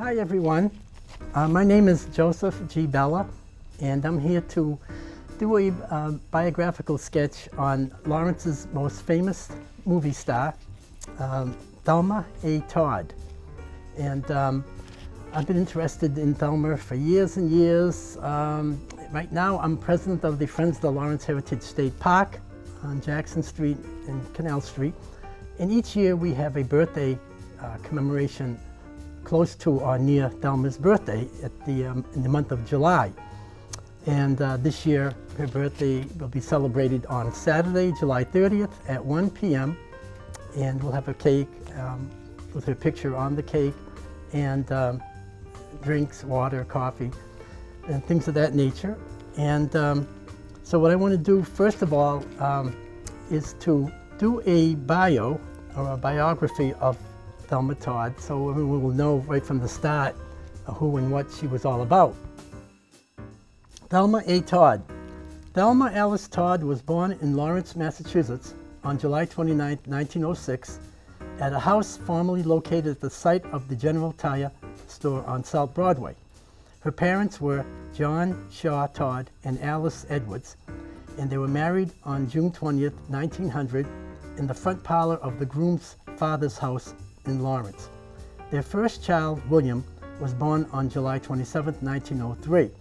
Hi everyone, my name is Joseph G. Bella, and I'm here to do a biographical sketch on Lawrence's most famous movie star, Thelma A. Todd. And I've been interested in Thelma for years and years. Right now I'm president of the Friends of the Lawrence Heritage State Park on Jackson Street and Canal Street. And each year we have a birthday commemoration close to or near Thelma's birthday at in the month of July. And this year her birthday will be celebrated on Saturday, July 30th at 1 p.m. And we'll have a cake with her picture on the cake and drinks, water, coffee, and things of that nature. And so what I want to do first of all is to do a bio or a biography of Thelma Todd, so everyone will know right from the start who and what she was all about. Thelma A. Todd. Thelma Alice Todd was born in Lawrence, Massachusetts on July 29, 1906, at a house formerly located at the site of the General Tire store on South Broadway. Her parents were John Shaw Todd and Alice Edwards, and they were married on June 20th, 1900, in the front parlor of the groom's father's house in Lawrence. Their first child, William, was born on July 27, 1903.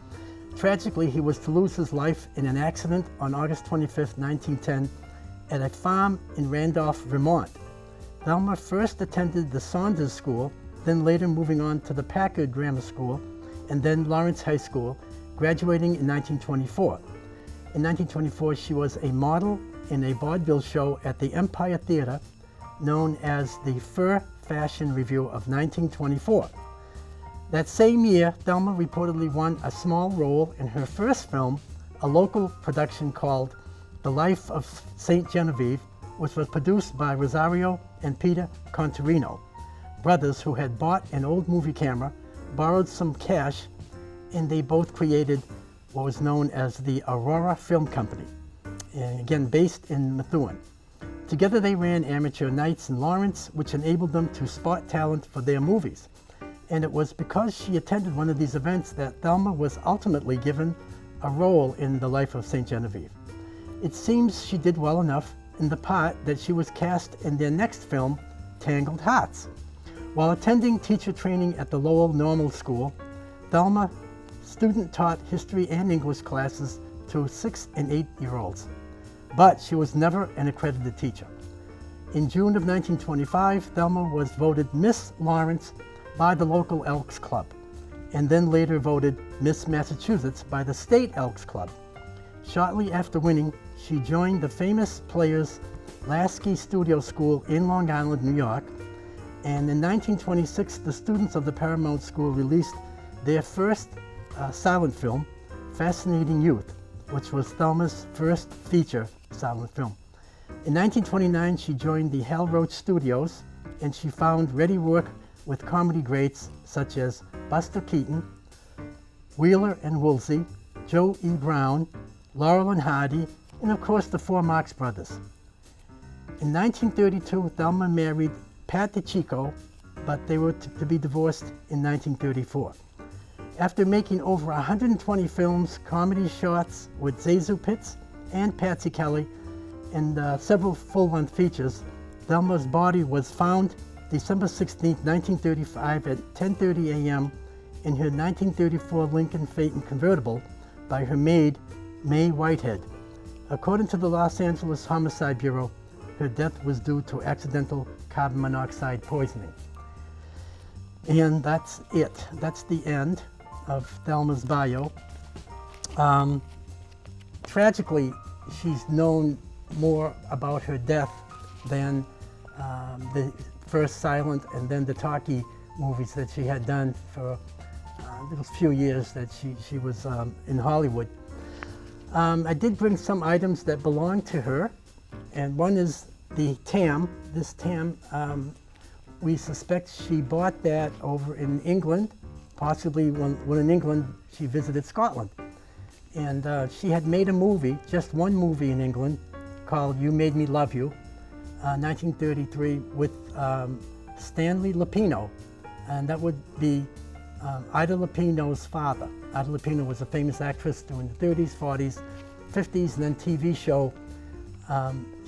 Tragically, he was to lose his life in an accident on August 25, 1910, at a farm in Randolph, Vermont. Thelma first attended the Saunders School, then later moving on to the Packard Grammar School, and then Lawrence High School, graduating in 1924. In 1924, she was a model in a vaudeville show at the Empire Theater, known as the Fur Fashion Review of 1924. That same year, Thelma reportedly won a small role in her first film, a local production called The Life of St. Genevieve, which was produced by Rosario and Peter Contarino, brothers who had bought an old movie camera, borrowed some cash, and they both created what was known as the Aurora Film Company, and again based in Methuen. Together they ran amateur nights in Lawrence, which enabled them to spot talent for their movies. And it was because she attended one of these events that Thelma was ultimately given a role in The Life of St. Genevieve. It seems she did well enough in the part that she was cast in their next film, Tangled Hearts. While attending teacher training at the Lowell Normal School, Thelma student-taught history and English classes to 6 and 8-year-olds. But she was never an accredited teacher. In June of 1925, Thelma was voted Miss Lawrence by the local Elks Club, and then later voted Miss Massachusetts by the State Elks Club. Shortly after winning, she joined the famous Players Lasky Studio School in Long Island, New York, and in 1926, the students of the Paramount School released their first silent film, Fascinating Youth, which was Thelma's first feature silent film. In 1929, she joined the Hal Roach Studios, and she found ready work with comedy greats such as Buster Keaton, Wheeler and Woolsey, Joe E. Brown, Laurel and Hardy, and of course the four Marx Brothers. In 1932, Thelma married Pat DiCicco, but they were to be divorced in 1934. After making over 120 films, comedy shorts with Zazu Pitts and Patsy Kelly, and several full-length features, Thelma's body was found December 16, 1935 at 10:30 a.m. in her 1934 Lincoln Phaeton convertible by her maid, May Whitehead. According to the Los Angeles Homicide Bureau, her death was due to accidental carbon monoxide poisoning. And that's it. That's the end of Thelma's bio. Tragically, she's known more about her death than the first silent and then the talkie movies that she had done for a few years that she was in Hollywood. I did bring some items that belong to her, and one is the tam. This tam, we suspect she bought that over in England, possibly when in England she visited Scotland. And she had made a movie, just one movie in England, called You Made Me Love You, 1933, with Stanley Lupino, and that would be Ida Lupino's father. Ida Lupino was a famous actress during the 30s, 40s, 50s, and then TV show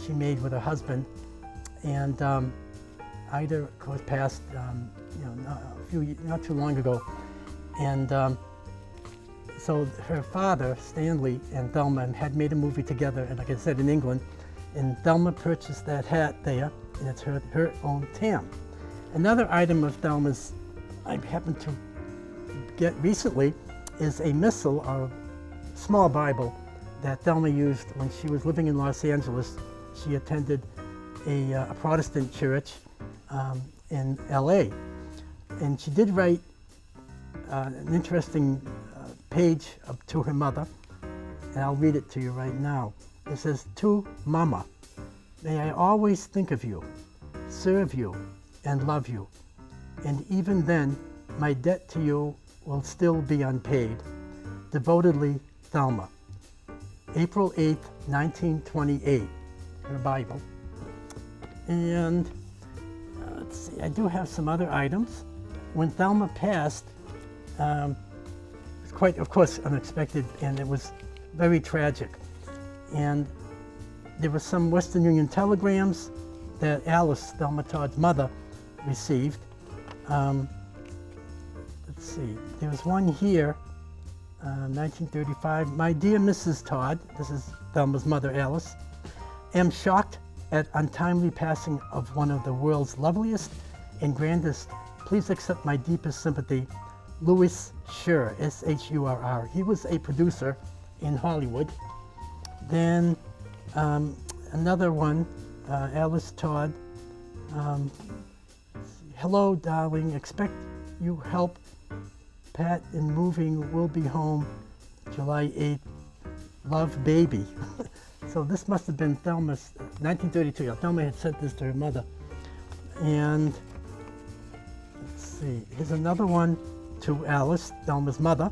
she made with her husband. And Ida, of course, passed not too long ago. And so her father, Stanley, and Thelma had made a movie together, and like I said, in England. And Thelma purchased that hat there, and it's her own tam. Another item of Thelma's I happened to get recently is a missal, or small Bible, that Thelma used when she was living in Los Angeles. She attended a Protestant church in LA. And she did write an interesting page to her mother, and I'll read it to you right now. It says, "To Mama, may I always think of you, serve you, and love you. And even then, my debt to you will still be unpaid. Devotedly, Thelma." April 8th, 1928, her Bible. And let's see, I do have some other items. When Thelma passed, it was quite, of course, unexpected, and it was very tragic. And there were some Western Union telegrams that Alice, Thelma Todd's mother, received. Let's see, there was one here, 1935. "My dear Mrs. Todd," this is Thelma's mother, Alice, "am shocked at untimely passing of one of the world's loveliest and grandest. Please accept my deepest sympathy. Louis Schurr, S-H-U-R-R. He was a producer in Hollywood." Then another one, Alice Todd. "Hello, darling. Expect you help Pat in moving. Will be home July 8th. Love, baby." So this must have been Thelma's, 1932. Yeah, Thelma had sent this to her mother. And let's see, here's another one to Alice, Thelma's mother.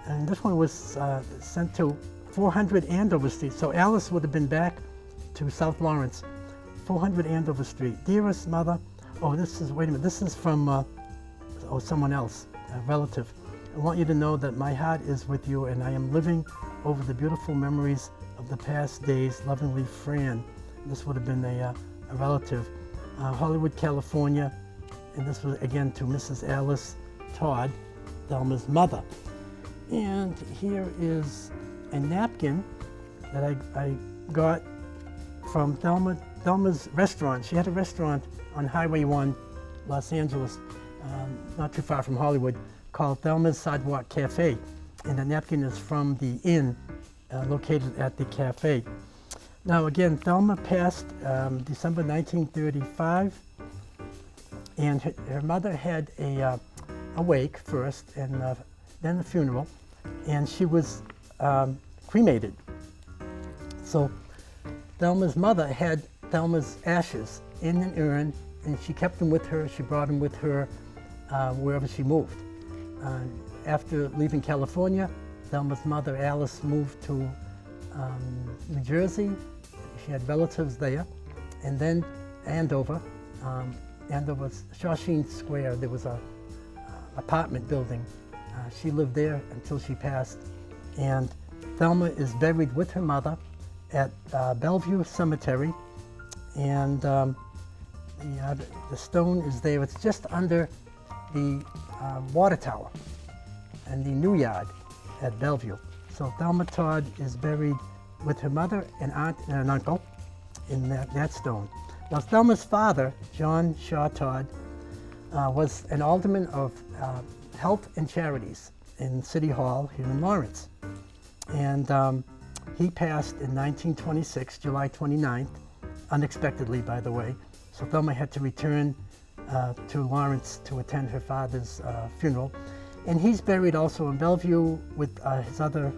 And this one was sent to 400 Andover Street. So Alice would have been back to South Lawrence, 400 Andover Street. "Dearest mother," oh, this is, wait a minute, this is from someone else, a relative. "I want you to know that my heart is with you, and I am living over the beautiful memories of the past days. Lovingly, Fran." This would have been a relative. Hollywood, California. And this was, again, to Mrs. Alice Todd, Thelma's mother. And here is a napkin that I got from Thelma's restaurant. She had a restaurant on Highway 1, Los Angeles, not too far from Hollywood, called Thelma's Sidewalk Cafe. And the napkin is from the inn located at the cafe. Now again, Thelma passed December 1935, and her mother had a wake first, and then a funeral, and she was cremated. So Thelma's mother had Thelma's ashes in an urn, and she kept them with her. She brought them with her wherever she moved. After leaving California, Thelma's mother, Alice, moved to New Jersey. She had relatives there. And then Andover, Andover's Shawshene Square, there was a apartment building. She lived there until she passed. And Thelma is buried with her mother at Bellevue Cemetery. And the stone is there. It's just under the water tower and the New Yard at Bellevue. So Thelma Todd is buried with her mother, an aunt, and an uncle in that stone. Now Thelma's father, John Shaw Todd, was an alderman of Health and Charities in City Hall here in Lawrence. And he passed in 1926, July 29th, unexpectedly, by the way. So Thelma had to return to Lawrence to attend her father's funeral. And he's buried also in Bellevue with his other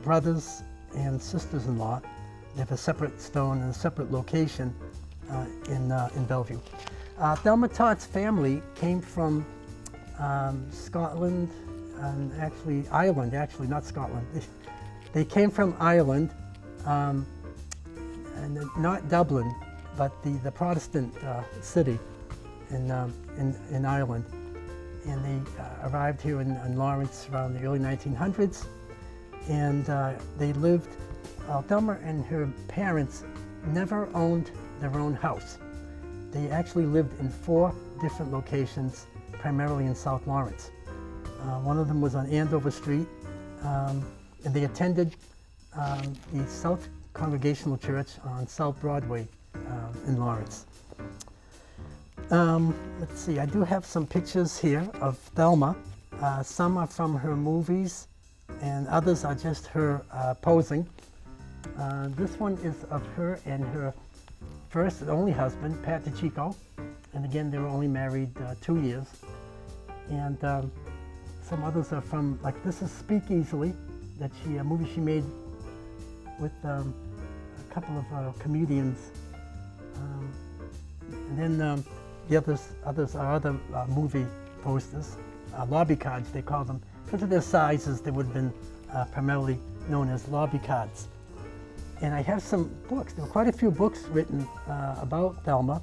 brothers and sisters-in-law. They have a separate stone and a separate location in Bellevue. Thelma Todd's family came from Scotland, and actually Ireland, actually not Scotland. They came from Ireland, and not Dublin, but the Protestant city in Ireland. and they arrived here in Lawrence around the early 1900s, and they lived, Thelma and her parents never owned their own house. They actually lived in 4 different locations, primarily in South Lawrence. One of them was on Andover Street, and they attended the South Congregational Church on South Broadway in Lawrence. Let's see, I do have some pictures here of Thelma. Some are from her movies, and others are just her posing. This one is of her and her first and only husband, Pat DiCicco, and again, they were only married 2 years. And some others are from, like this is Speak Easily, a movie she made with a couple of comedians. And then the others are other movie posters, lobby cards they call them. Because of their sizes, they would have been primarily known as lobby cards. And I have some books. There were quite a few books written about Thelma.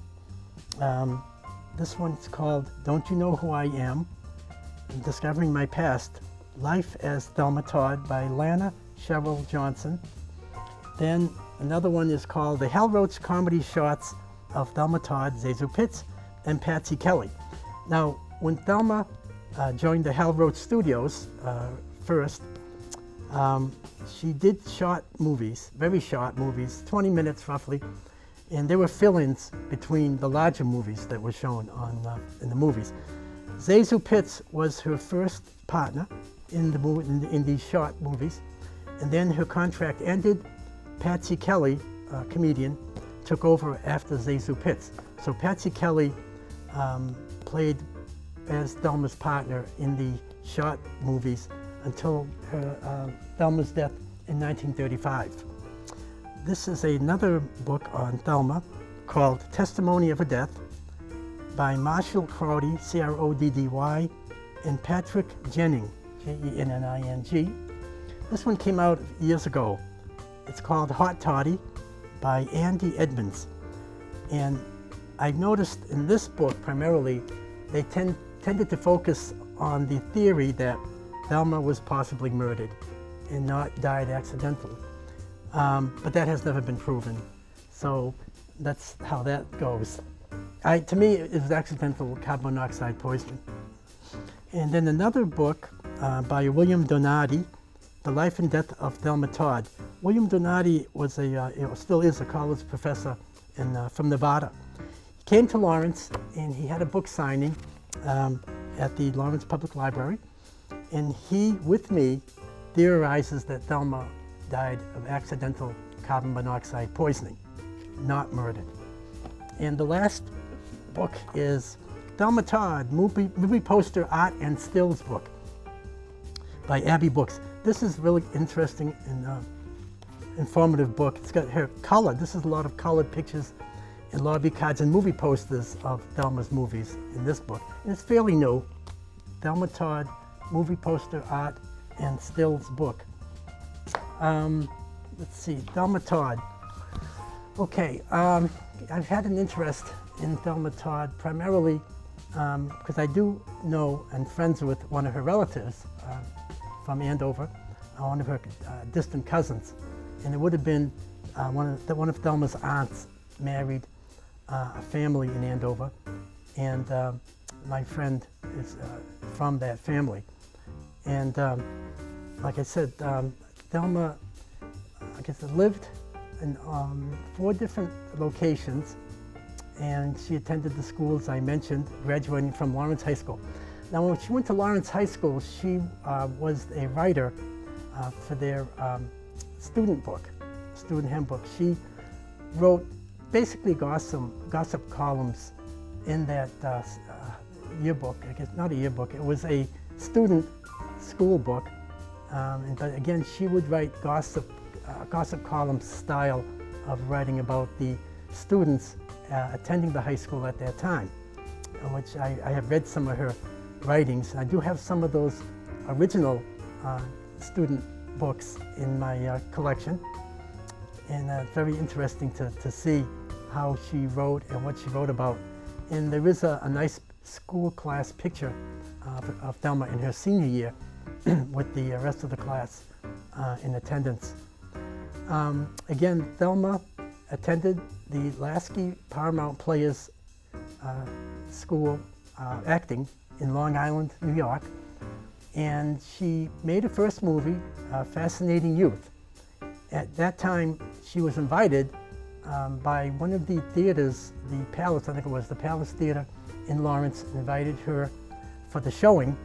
This one's called Don't You Know Who I Am? Discovering My Past, Life as Thelma Todd by Lana Cheryl Johnson. Then another one is called The Hal Roach Comedy Shots of Thelma Todd, Zazu Pitts, and Patsy Kelly. Now, when Thelma joined the Hal Roach Studios first, she did short movies, very short movies, 20 minutes roughly, and there were fill-ins between the larger movies that were shown in the movies. Zazu Pitts was her first partner in these short movies, and then her contract ended. Patsy Kelly, a comedian, took over after Zazu Pitts. So Patsy Kelly played as Thelma's partner in the short movies until Thelma's death in 1935. This is another book on Thelma called Testimony of a Death by Marshall Crowdy, Croddy, and Patrick Jenning, Jenning. This one came out years ago. It's called Hot Toddy by Andy Edmonds. And I've noticed in this book primarily, they tended to focus on the theory that Thelma was possibly murdered and not died accidentally. But that has never been proven. So that's how that goes. To me, it was accidental carbon monoxide poisoning. And then another book by William Donati, The Life and Death of Thelma Todd. William Donati was still is a college professor from Nevada. He came to Lawrence and he had a book signing at the Lawrence Public Library. And he, with me, theorizes that Thelma died of accidental carbon monoxide poisoning, not murdered. And the last book is Thelma Todd, movie poster art and stills book by Abbey Books. This is really interesting and informative book. It's got her color. This is a lot of colored pictures and lobby cards and movie posters of Thelma's movies in this book. And it's fairly new. Thelma Todd, movie poster art and stills book. Let's see, Thelma Todd. Okay, I've had an interest in Thelma Todd primarily because I do know and friends with one of her relatives from Andover, one of her distant cousins. And it would have been one of Thelma's aunts married a family in Andover, and my friend is from that family. And like I said, Thelma, I guess, lived in 4 different locations, and she attended the schools I mentioned, graduating from Lawrence High School. Now, when she went to Lawrence High School, she was a writer for their student handbook. She wrote basically gossip columns in that yearbook. I guess not a yearbook, it was a student school book. But again, she would write gossip column style of writing about the students attending the high school at that time, which I have read some of her writings. I do have some of those original student books in my collection, and it's very interesting to see how she wrote and what she wrote about. And there is a nice school class picture of Thelma in her senior year with the rest of the class in attendance. Again, Thelma attended the Lasky Paramount Players School acting in Long Island, New York, and she made her first movie, Fascinating Youth. At that time, she was invited by one of the theaters, the Palace, I think it was the Palace Theater in Lawrence, invited her for the showing.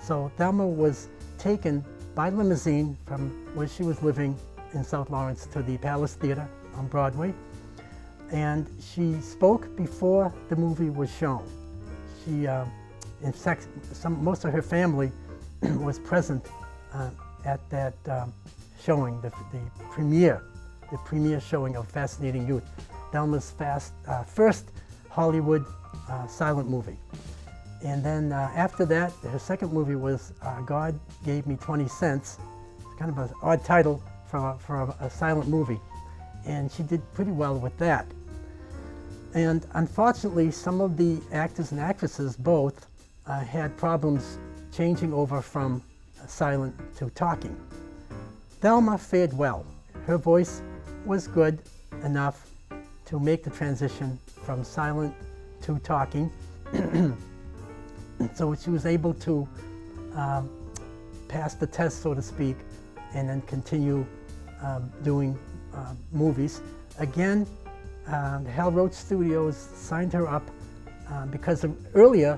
So Thelma was taken by limousine from where she was living in South Lawrence to the Palace Theater on Broadway, and she spoke before the movie was shown. She, in fact, most of her family was present at that showing, the premiere showing of Fascinating Youth, Thelma's first Hollywood silent movie. And then after that, her second movie was God Gave Me 20 Cents. It's kind of an odd title for a silent movie. And she did pretty well with that. And unfortunately, some of the actors and actresses both had problems changing over from silent to talking. Thelma fared well. Her voice was good enough to make the transition from silent to talking. So she was able to pass the test, so to speak, and then continue doing movies. Again, Hal Roach Studios signed her up because earlier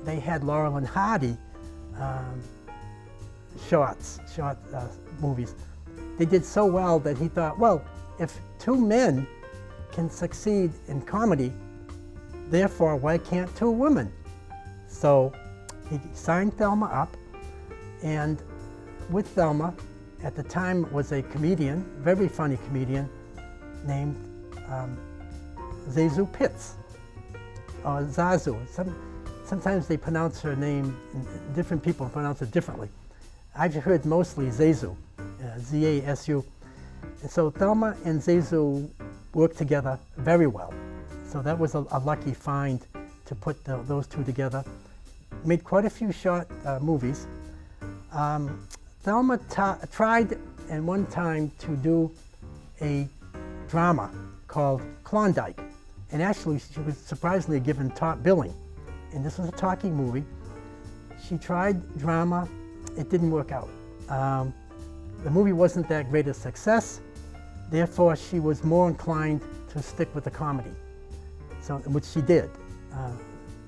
they had Laurel and Hardy short movies. They did so well that he thought, well, if two men can succeed in comedy, therefore why can't two women? So he signed Thelma up, and with Thelma, at the time was a comedian, very funny comedian, named Zazu Pitts, or Zazu. Sometimes they pronounce her name, different people pronounce it differently. I've heard mostly Zazu, Z-A-S-U. And so Thelma and Zazu worked together very well. So that was a lucky find to put those two together. Made quite a few short movies. Thelma tried at one time to do a drama called Klondike. And actually, she was surprisingly given top billing. And this was a talking movie. She tried drama. It didn't work out. The movie wasn't that great a success. Therefore, she was more inclined to stick with the comedy, which she did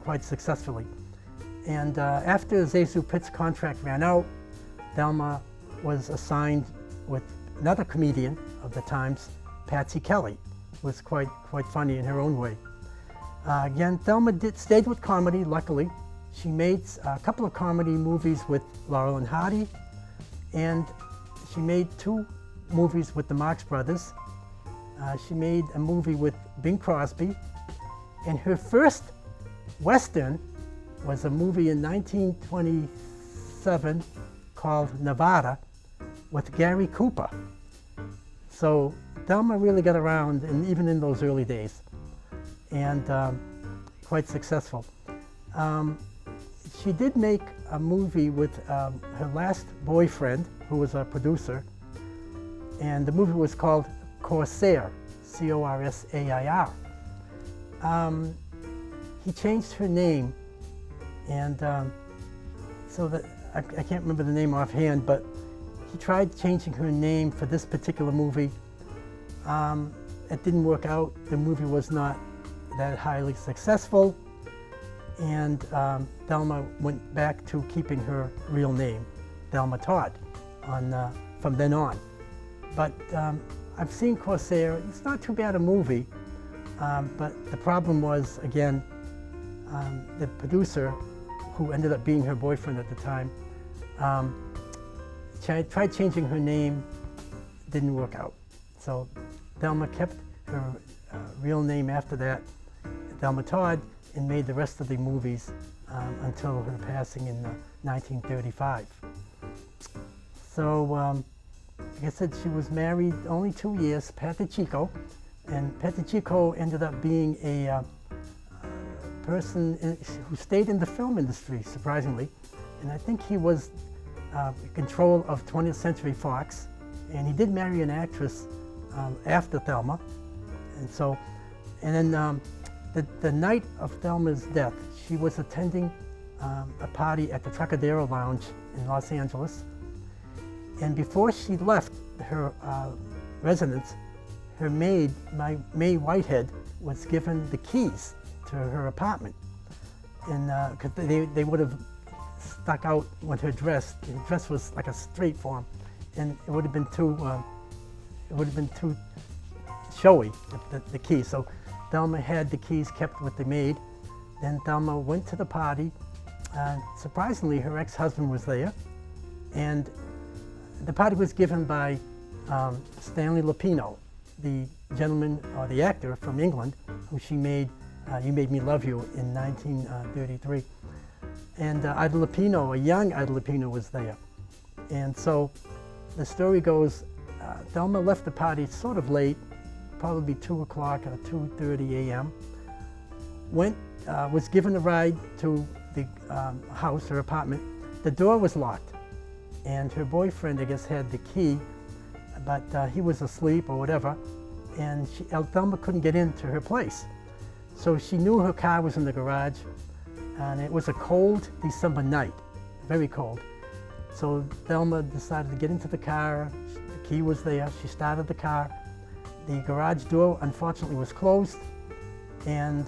quite successfully. And after Zazu Pitt's contract ran out, Thelma was assigned with another comedian of the times, Patsy Kelly, who was quite funny in her own way. Again, Thelma stayed with comedy, luckily. She made a couple of comedy movies with Laurel and Hardy, and she made 2 movies with the Marx Brothers. She made a movie with Bing Crosby, and her first Western was a movie in 1927 called Nevada with Gary Cooper. So Thelma really got around, and even in those early days, and quite successful. She did make a movie with her last boyfriend, who was a producer, and the movie was called Corsair, C-O-R-S-A-I-R. He changed her name, and so that I can't remember the name offhand, but he tried changing her name for this particular movie. It didn't work out. The movie was not that highly successful, and Thelma went back to keeping her real name, Thelma Todd, from then on. But I've seen Corsair. It's not too bad a movie, but the problem was, again, the producer, who ended up being her boyfriend at the time, tried changing her name, didn't work out. So Thelma kept her real name after that, Thelma Todd, and made the rest of the movies until her passing in 1935. So, like I said, she was married only 2 years, Pat Chico, and Pat Chico ended up being a person who stayed in the film industry, surprisingly. And I think he was in control of 20th Century Fox. And he did marry an actress after Thelma. And then the night of Thelma's death, she was attending a party at the Trocadero Lounge in Los Angeles. And before she left her residence, her maid, May Whitehead, was given the keys to her apartment. And because they would have stuck out with her dress. The dress was like a straight form, and it would have been too showy, the keys. So Thelma had the keys kept with the maid. Then Thelma went to the party. Surprisingly, her ex-husband was there, and the party was given by Stanley Lupino, the gentleman or the actor from England, who she made You Made Me Love You in 1933. And Ida Lupino, a young Ida Lupino, was there. And so the story goes, Thelma left the party sort of late, probably 2 o'clock or 2:30 a.m. Was given a ride to the house, her apartment. The door was locked, and her boyfriend, I guess, had the key, but he was asleep or whatever, and Thelma couldn't get into her place. So she knew her car was in the garage, and it was a cold December night, very cold. So Thelma decided to get into the car. The key was there. She started the car. The garage door, unfortunately, was closed, and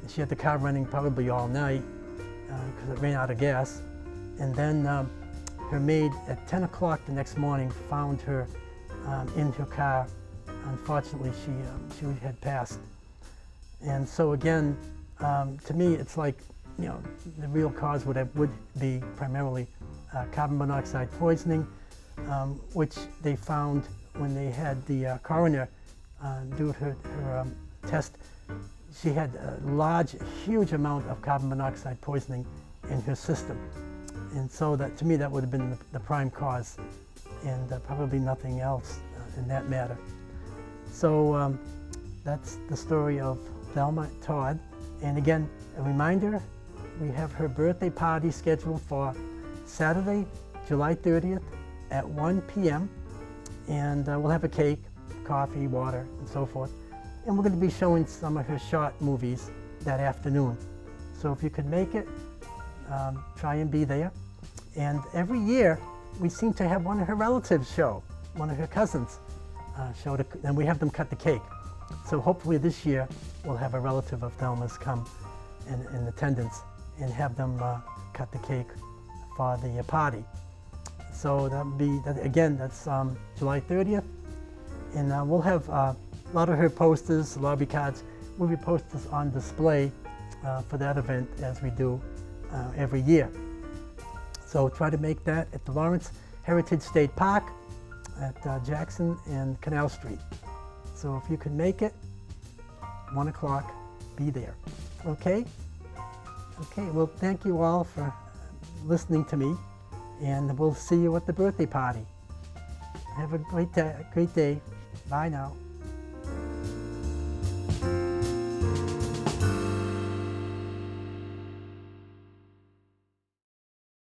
she had the car running probably all night because it ran out of gas. And then her maid at 10 o'clock the next morning found her in her car. Unfortunately, she had passed. And so again, to me, it's like, you know, the real cause would be primarily carbon monoxide poisoning, which they found when they had the coroner do her test. She had a huge amount of carbon monoxide poisoning in her system. And so that, to me, that would have been the prime cause, and probably nothing else in that matter. So that's the story of Thelma Todd. And again, a reminder, we have her birthday party scheduled for Saturday, July 30th at 1 p.m. And we'll have a cake, coffee, water, and so forth. And we're going to be showing some of her short movies that afternoon. So if you could make it, try and be there. And every year, we seem to have one of her relatives show, one of her cousins show, and we have them cut the cake. So hopefully this year, we'll have a relative of Thelma's come in attendance and have them cut the cake for the party. So that's July 30th. And we'll have a lot of her posters, lobby cards, movie posters on display for that event, as we do every year. So try to make that at the Lawrence Heritage State Park at Jackson and Canal Street. So if you can make it, 1 o'clock, be there. Okay? Okay, well, thank you all for listening to me, and we'll see you at the birthday party. Have a great day. Bye now.